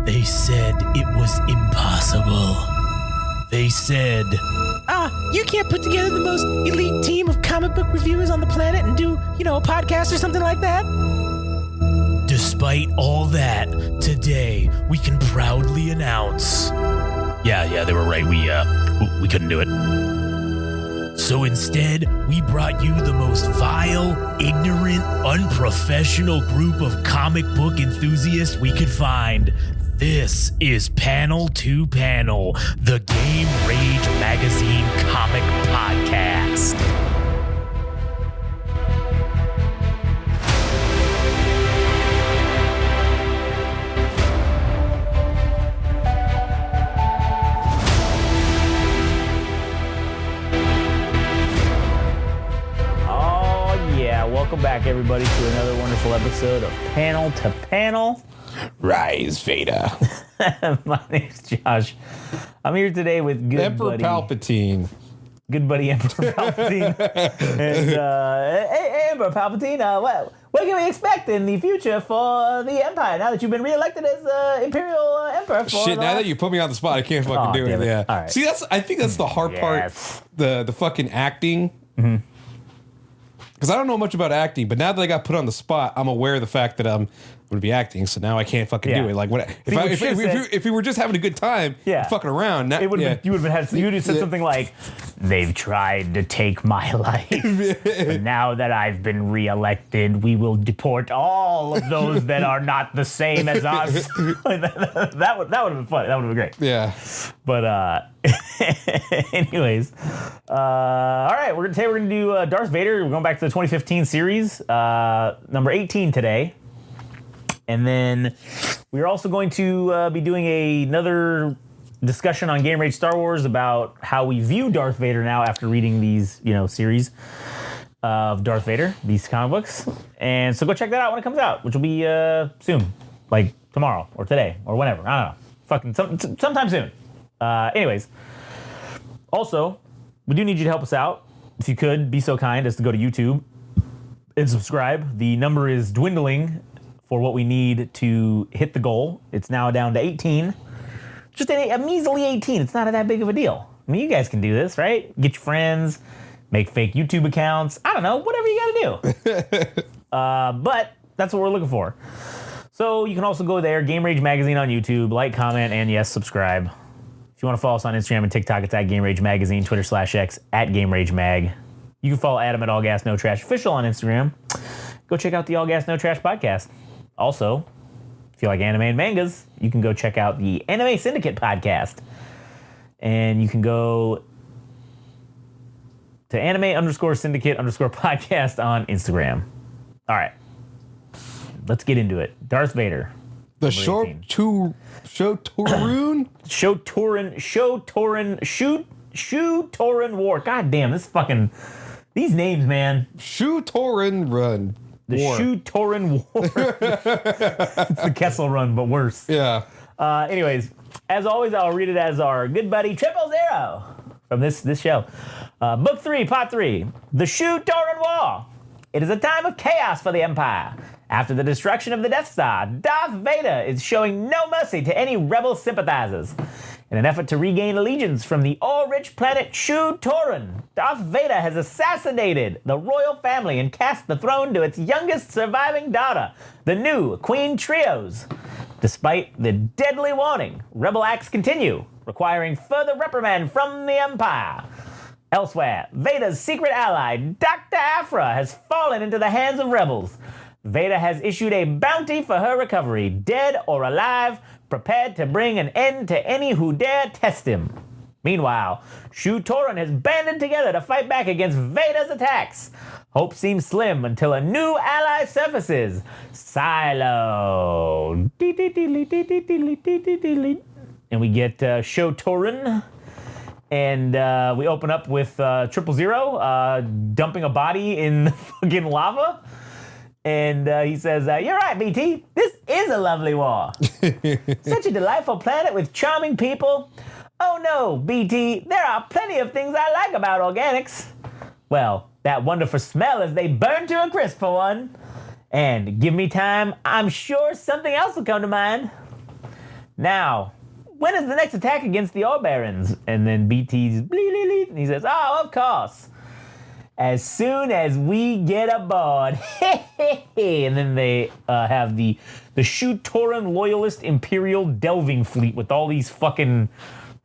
They said it was impossible. They said, you can't put together the most elite team of comic book reviewers on the planet and do, a podcast or something like that? Despite all that, today we can proudly announce. Yeah, they were right. We couldn't do it. So instead, we brought you the most vile, ignorant, unprofessional group of comic book enthusiasts we could find. This is Panel to Panel, the Game Rage Magazine comic podcast. Welcome back, everybody, to another wonderful episode of Panel to Panel. Rise, Vader. My name's Josh. I'm here today with good Emperor buddy Palpatine. Good buddy Emperor Palpatine. And hey, Emperor Palpatine, what can we expect in the future for the Empire now that you've been reelected as Imperial Emperor? Shit, now that you put me on the spot, I can't fucking do it. Yeah. All right. See, I think that's the hard part. The fucking acting. Mm-hmm. Because I don't know much about acting, but now that I got put on the spot, I'm aware of the fact that I'm going to be acting, so now I can't fucking do it. Like, if we were just having a good time, fucking around, you would have said something like, "They've tried to take my life, but now that I've been reelected, we will deport all of those that are not the same as us." that would have been funny. That would have been great. Yeah. But anyways, all right. We're gonna do Darth Vader. We're going back to the 2015 series, number 18 today. And then we're also going to be doing another discussion on Game Rage Star Wars about how we view Darth Vader now after reading these, series of Darth Vader, these comic books. And so go check that out when it comes out, which will be soon, like tomorrow or today or whenever. I don't know. Fucking sometime soon. Anyways, also, we do need you to help us out. If you could be so kind as to go to YouTube and subscribe. The number is dwindling for what we need to hit the goal. It's now down to 18. Just a measly 18. It's not that big of a deal. I mean, you guys can do this, right? Get your friends, make fake YouTube accounts. I don't know, whatever you gotta do. But that's what we're looking for. So you can also go there, Game Rage Magazine on YouTube, like, comment, and yes, subscribe. If you want to follow us on Instagram and TikTok, it's at Game Rage Magazine, Twitter/X, at Game Rage Mag. You can follow Adam at All Gas No Trash Official on Instagram. Go check out the All Gas No Trash podcast. Also, if you like anime and mangas, you can go check out the Anime Syndicate podcast. And you can go to anime_syndicate_podcast on Instagram. All right. Let's get into it. Darth Vader. The Shotorin War. God damn, these names, man. Shotorin Run. The Shotorin War. It's the Kessel Run, but worse. Yeah. Anyways, as always, I'll read it as our good buddy 000 from this show. Book 3, Part 3. The Shotorin War. It is a time of chaos for the Empire. After the destruction of the Death Star, Darth Vader is showing no mercy to any rebel sympathizers. In an effort to regain allegiance from the all-rich planet Shotorin, Darth Vader has assassinated the royal family and cast the throne to its youngest surviving daughter, the new Queen Trios. Despite the deadly warning, rebel acts continue, requiring further reprimand from the Empire. Elsewhere, Vader's secret ally, Dr. Aphra, has fallen into the hands of rebels. Vader has issued a bounty for her recovery, dead or alive, prepared to bring an end to any who dare test him. Meanwhile, Shotorin has banded together to fight back against Vader's attacks. Hope seems slim until a new ally surfaces, Silo. And we get Shotorin. And we open up with 000 dumping a body in the fucking lava. And he says, "You're right, BT. This is a lovely war. Such a delightful planet with charming people. Oh no, BT, there are plenty of things I like about organics. Well, that wonderful smell as they burn to a crisp for one. And give me time, I'm sure something else will come to mind. Now, when is the next attack against the All-Barons? And then BT's and he says, oh, of course. As soon as we get aboard. And then they have the Shu-Torun Loyalist Imperial Delving Fleet with all these fucking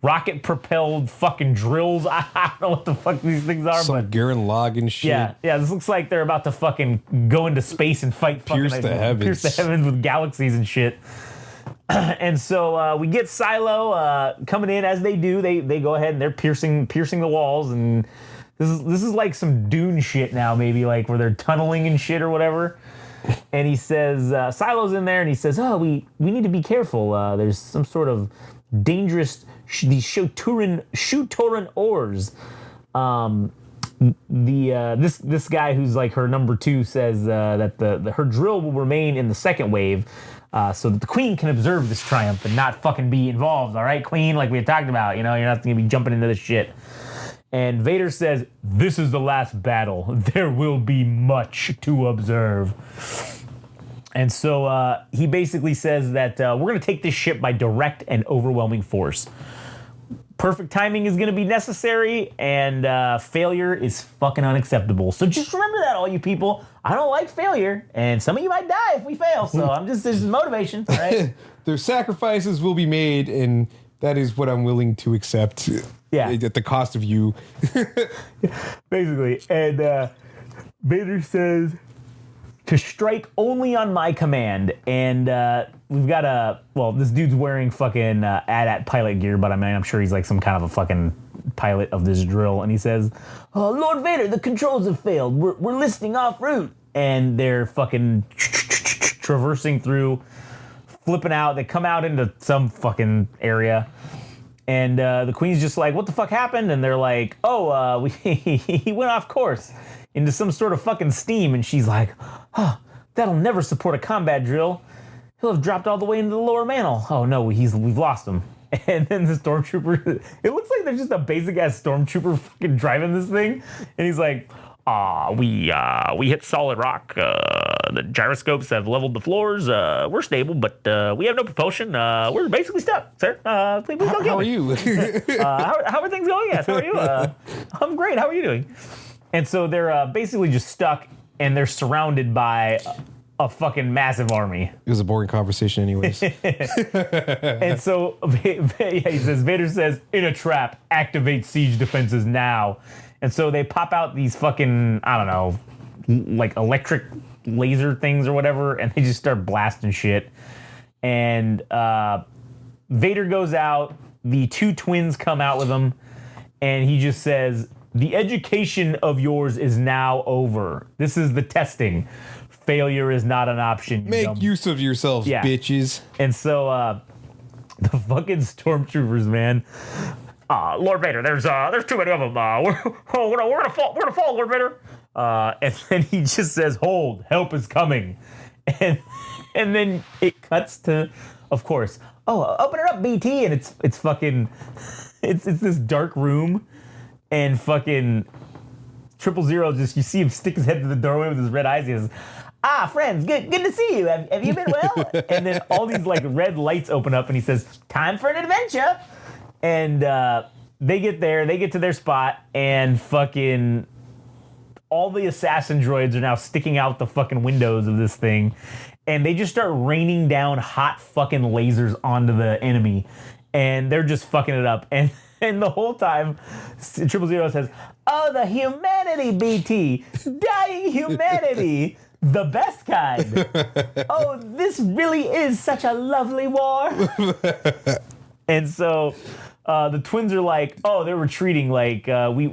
rocket-propelled fucking drills. I don't know what the fuck these things are. Some Gurren Lagann shit. Yeah, this looks like they're about to fucking go into space and fight Pierce the heavens with galaxies and shit. And so we get Silo coming in as they do. They go ahead and they're piercing the walls, and this is like some Dune shit now, maybe like where they're tunneling and shit or whatever. And he says Silo's in there, and he says, "Oh, we need to be careful. There's some sort of dangerous these Shu-Torun ores." This guy who's like her number 2 says that her drill will remain in the second wave. So that the Queen can observe this triumph and not fucking be involved, all right, Queen? Like we had talked about, you're not going to be jumping into this shit. And Vader says, this is the last battle. There will be much to observe. And so he basically says that we're going to take this ship by direct and overwhelming force. Perfect timing is going to be necessary, and failure is fucking unacceptable. So just remember that, all you people. I don't like failure, and some of you might die if we fail. So this is motivation, right? Their sacrifices will be made, and that is what I'm willing to accept. Yeah, at the cost of you. Basically, and Vader says to strike only on my command, and we've got this dude's wearing fucking AT-AT pilot gear, but I mean, I'm sure he's like some kind of a fucking pilot of this drill, and he says, oh, Lord Vader, the controls have failed. We're listing off route. And they're fucking traversing through, flipping out. They come out into some fucking area, and the Queen's just like, what the fuck happened? And they're like, oh, he went off course into some sort of fucking steam. And she's like, oh, that'll never support a combat drill. He'll have dropped all the way into the lower mantle. Oh no, we've lost him. And then the stormtrooper, it looks like there's just a basic ass stormtrooper fucking driving this thing. And he's like, we hit solid rock. The gyroscopes have leveled the floors. We're stable, but we have no propulsion. We're basically stuck, sir. Please don't kill me. How are you? How are things going? Yes, how are you? I'm great. How are you doing? And so they're basically just stuck, and they're surrounded by a fucking massive army. It was a boring conversation anyways. And so he says, Vader says, in a trap, activate siege defenses now. And so they pop out these fucking, I don't know, like electric laser things or whatever, and they just start blasting shit. And Vader goes out, the 2 twins come out with him, and he just says, the education of yours is now over. This is the testing. Failure is not an option. Make use of yourselves, bitches. And so the fucking stormtroopers, man. Lord Vader, there's too many of them. We're gonna fall, Lord Vader. And then he just says, "Hold, help is coming," and then it cuts to, of course, open it up, BT, and it's fucking, it's this dark room, and fucking 000 just, you see him stick his head to the doorway with his red eyes. He says, friends, good to see you. Have you been well? And then all these like red lights open up, and he says, "Time for an adventure." And they get there, they get to their spot, and fucking all the assassin droids are now sticking out the fucking windows of this thing, and they just start raining down hot fucking lasers onto the enemy, and they're just fucking it up. And the whole time, 000 says, "Oh, the humanity, BT, dying humanity." The best kind. Oh, this really is such a lovely war. And so the twins are like, oh, they're retreating. Like we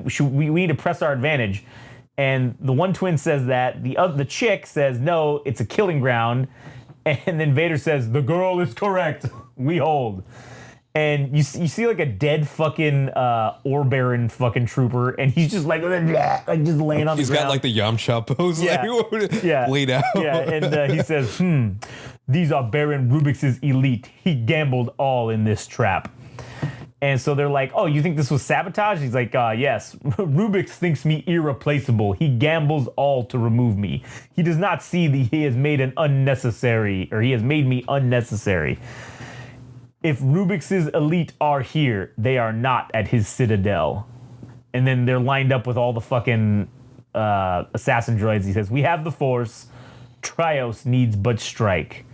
need to press our advantage. And the one twin says that. The chick says, no, it's a killing ground. And then Vader says, the girl is correct. We hold. And you see like a dead fucking Ore Baron fucking trooper, and he's just like just laying on the ground. He's got like the Yamcha pose, laid out. Yeah, and he says, these are Baron Rubix's elite. He gambled all in this trap. And so they're like, oh, you think this was sabotage? He's like, yes. Rubix thinks me irreplaceable. He gambles all to remove me. He does not see that he has made me unnecessary. if Rubik's elite are here, they are not at his citadel. And then they're lined up with all the fucking assassin droids. He says, we have the Force. Trios needs but strike.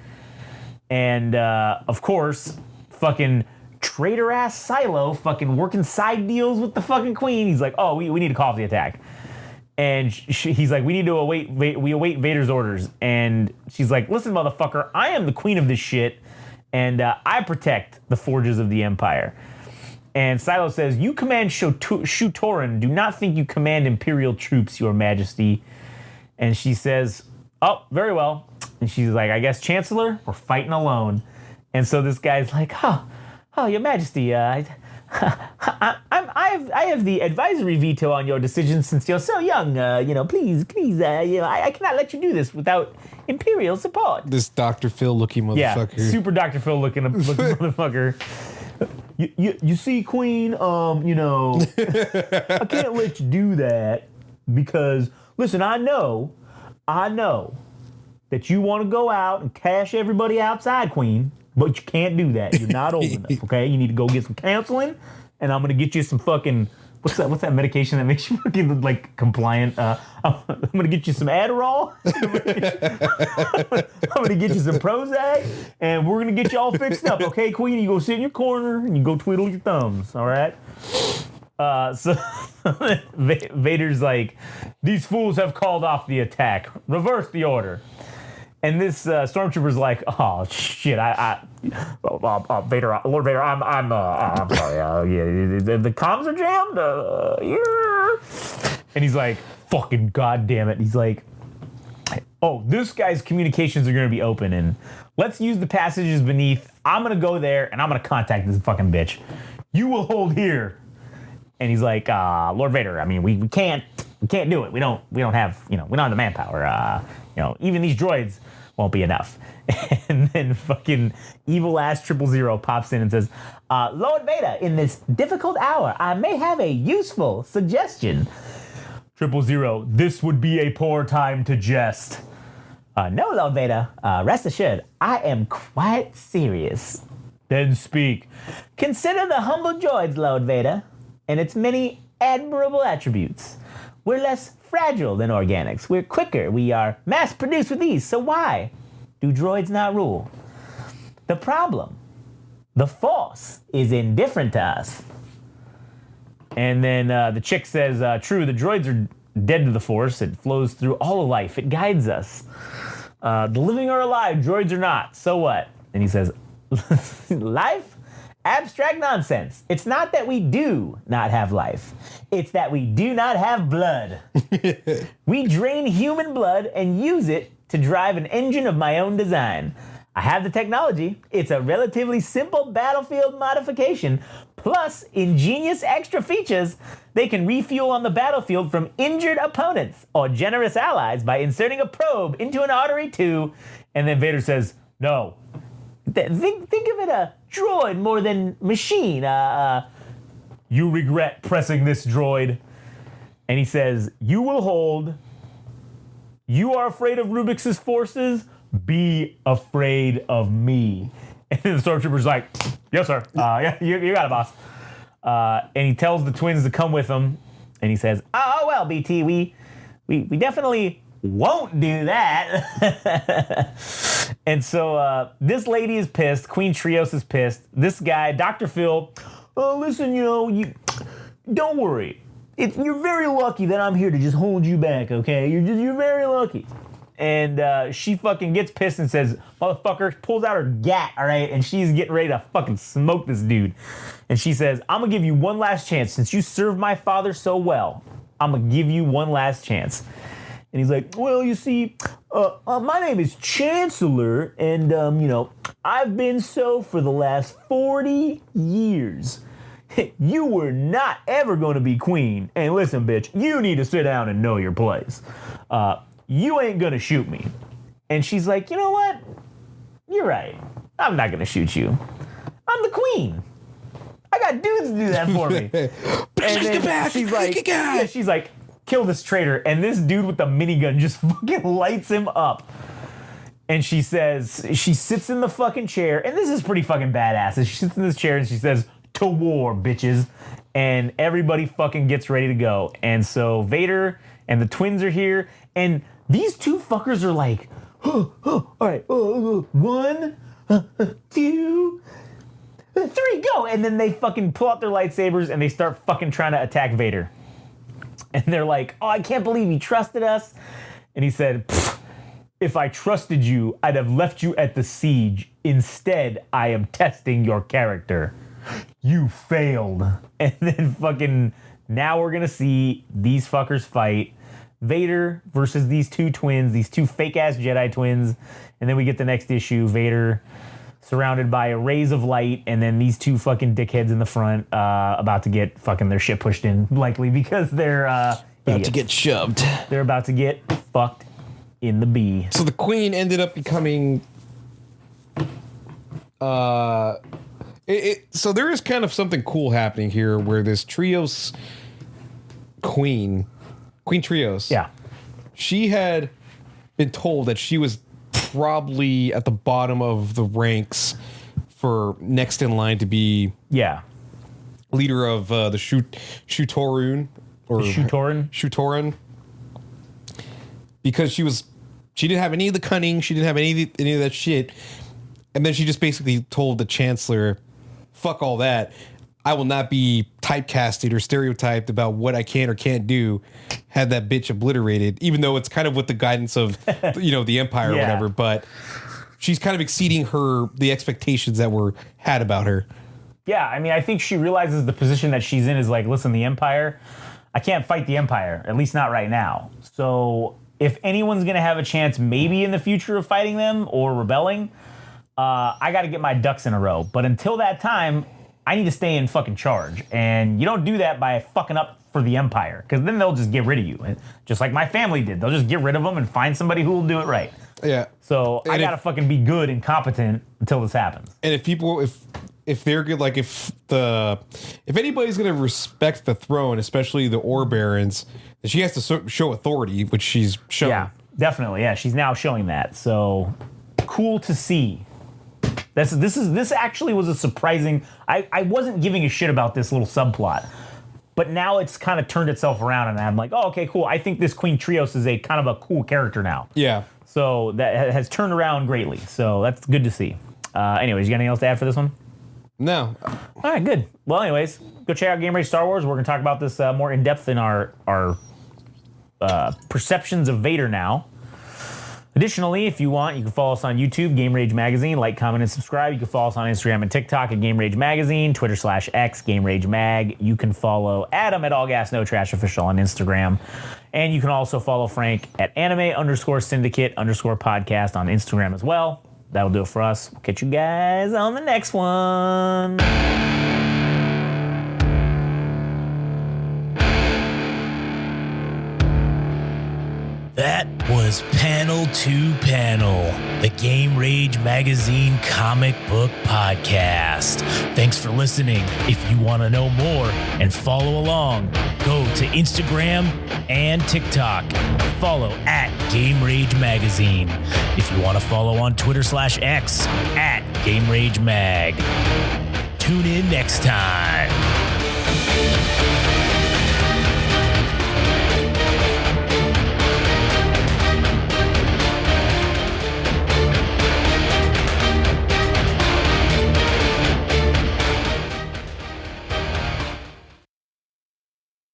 And, of course, fucking traitor-ass Silo fucking working side deals with the fucking queen. He's like, oh, we need to call off the attack. And he's like, we await Vader's orders. And she's like, listen, motherfucker, I am the queen of this shit. And I protect the forges of the Empire. And Silo says, you command Shu-Torun. Do not think you command Imperial troops, Your Majesty. And she says, oh, very well. And she's like, I guess, Chancellor, we're fighting alone. And so this guy's like, oh, Your Majesty, I have the advisory veto on your decision since you're so young. Please, I cannot let you do this without Imperial support. This Dr. Phil looking motherfucker. Yeah, super Dr. Phil looking motherfucker. You see, Queen, I can't let you do that because, listen, I know that you want to go out and cash everybody outside, Queen, but you can't do that. You're not old enough, okay? You need to go get some counseling, and I'm going to get you some fucking, what's that medication that makes you fucking, like, compliant? I'm going to get you some Adderall. I'm going to get you some Prozac, and we're going to get you all fixed up, okay, Queen? You go sit in your corner, and you go twiddle your thumbs, all right? So Vader's like, these fools have called off the attack. Reverse the order. And this stormtrooper's like, oh shit, Vader, Lord Vader, I'm sorry, the comms are jammed. Yeah. And he's like, fucking goddamn it. He's like, oh, this guy's communications are gonna be open, and let's use the passages beneath. I'm gonna go there and I'm gonna contact this fucking bitch. You will hold here. And he's like, Lord Vader, I mean, we can't do it. We don't have the manpower. Even these droids won't be enough. And then fucking evil ass 000 pops in and says, Lord Vader, in this difficult hour, I may have a useful suggestion. 000, this would be a poor time to jest. No, Lord Vader, rest assured, I am quite serious. Then speak. Consider the humble droids, Lord Vader, and its many admirable attributes. We're less fragile than organics. We're quicker. We are mass-produced with ease. So why do droids not rule? The problem, the Force, is indifferent to us. And then the chick says, true, the droids are dead to the Force. It flows through all of life. It guides us. The living are alive. Droids are not. So what? And he says, life? Abstract nonsense. It's not that we do not have life. It's that we do not have blood. We drain human blood and use it to drive an engine of my own design. I have the technology. It's a relatively simple battlefield modification, plus ingenious extra features. They can refuel on the battlefield from injured opponents or generous allies by inserting a probe into an artery too. And then Vader says, no. Think of it a droid more than machine. You regret pressing this droid. And he says, you will hold. You are afraid of Rubik's forces? Be afraid of me. And then the stormtrooper's like, yes, sir. Yeah, you got it, boss. And he tells the twins to come with him. And he says, oh, well, BT, we definitely won't do that. And so this lady is pissed. Queen Trios is pissed. This guy, Dr. Phil, listen, you don't worry. You're very lucky that I'm here to just hold you back, okay? You're very lucky. And she fucking gets pissed and says, motherfucker, pulls out her gat, all right? And she's getting ready to fucking smoke this dude. And she says, I'm going to give you one last chance. Since you served my father so well, I'm going to give you one last chance. And he's like, well, you see, my name is Chancellor, and, I've been so for the last 40 years. You were not ever going to be queen. And listen, bitch, you need to sit down and know your place. You ain't going to shoot me. And she's like, you know what? You're right. I'm not going to shoot you. I'm the queen. I got dudes to do that for me. And then she's like, kill this traitor. And this dude with the minigun just fucking lights him up. And she says, she sits in the fucking chair, and this is pretty fucking badass. And she sits in this chair and she says, "To war, bitches." And everybody fucking gets ready to go. And so Vader and the twins are here, and these two fuckers are like, all right, 1, 2, 3, go. And then they fucking pull out their lightsabers and they start fucking trying to attack Vader. And they're like, "Oh, I can't believe you trusted us." And he said, "If I trusted you, I'd have left you at the siege. Instead, I am testing your character. You failed." And then fucking, now we're gonna see these fuckers fight. Vader versus these two twins, these two fake-ass Jedi twins. And then we get the next issue, Vader surrounded by rays of light, and then these two fucking dickheads in the front about to get fucking their shit pushed in, likely because they're about to get shoved. They're about to get fucked in the bee. So the queen ended up becoming so there is kind of something cool happening here where this Trios Queen Trios. Yeah. She had been told that she was probably at the bottom of the ranks for next in line to be leader of the Shutorun or Shutoran, because she didn't have any of the cunning, she didn't have any of that shit, and then she just basically told the Chancellor, "Fuck all that. I will not be typecasted or stereotyped about what I can or can't do." Had that bitch obliterated, even though it's kind of with the guidance of, the Empire or whatever. But she's kind of exceeding the expectations that were had about her. Yeah, I mean, I think she realizes the position that she's in is like, listen, the Empire, I can't fight the Empire, at least not right now. So if anyone's going to have a chance maybe in the future of fighting them or rebelling, I got to get my ducks in a row. But until that time, I need to stay in fucking charge. And you don't do that by fucking up for the Empire, because then they'll just get rid of you. Just like my family did. They'll just get rid of them and find somebody who will do it right. Yeah. So I got to fucking be good and competent until this happens. And if they're good, like if anybody's going to respect the throne, especially the Ore Barons, then she has to show authority, which she's shown. Yeah, definitely. Yeah, she's now showing that. So cool to see. This actually was a surprising. I wasn't giving a shit about this little subplot, but now it's kind of turned itself around, and I'm like, oh, okay, cool. I think this Queen Trios is a kind of a cool character now. Yeah. So that has turned around greatly. So that's good to see. Anyways, you got anything else to add for this one? No. All right, good. Well, anyways, go check out Game Rage Star Wars. We're going to talk about this more in depth in our perceptions of Vader now. Additionally, if you want, you can follow us on YouTube, Game Rage Magazine. Like, comment, and subscribe. You can follow us on Instagram and TikTok at Game Rage Magazine, Twitter/X, Game Rage Mag. You can follow Adam at All Gas No Trash Official on Instagram. And you can also follow Frank at anime_syndicate_podcast on Instagram as well. That'll do it for us. We'll catch you guys on the next one. That was Panel to Panel, the Game Rage Magazine comic book podcast. Thanks for listening. If you want to know more and follow along, go to Instagram and TikTok. Follow at Game Rage Magazine. If you want to follow on Twitter/X at Game Rage Mag. Tune in next time.